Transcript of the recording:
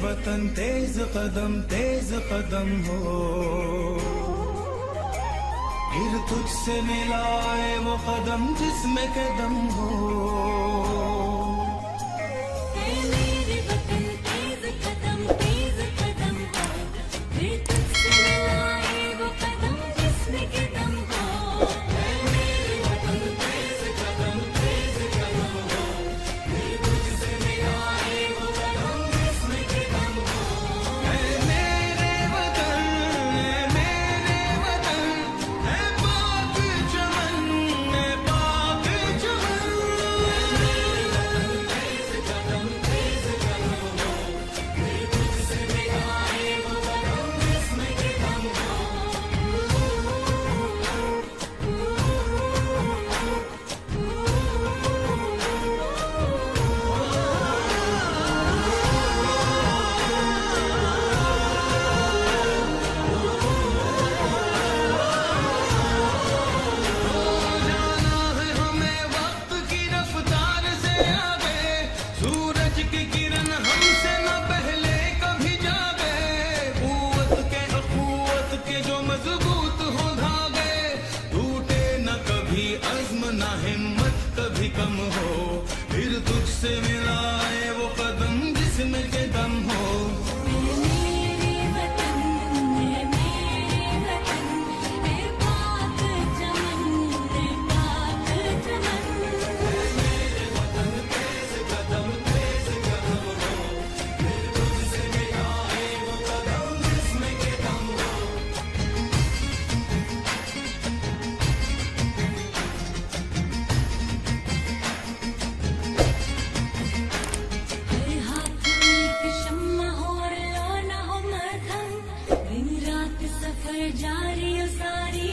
वतन तेज कदम हो, फिर तुझसे मिलाए वो कदम जिसमें के दम हो। मेरे वतन तेज कदम हो, फिर तुझसे मिलाए वो कदम जिसमें के दम हो। मेरे वतन तेज कदम हो, फिर तुझसे मिलाए वो कदम जिसमें के दम हो। मेरे वतन है पाक चमन, है पाक चमन। मेरे वतन तेज कदम हो, फिर तुझसे मिलाए वो कदम जिसमें के दम हो। जाना है हमें वक्त की रफ्तार से आगे, सूरज की किरण हमसे न पहले कभी जागे। कुव्वत के जो मजबूत हो धागे, टूटे न कभी अज़्म न हिम्मत कभी कम हो, फिर तुझसे मिलाए वो कदम जिसमें के दम हो। मेरे वतन है पाक चमन, है पाक चमन। मेरे वतन तेज कदम हो, फिर तुझसे मिलाए वो कदम जिसमें के दम हो। हर हाथ में एक शम्मा हो और लो न हो मरहम, दिन रात सफर जारी हो सारी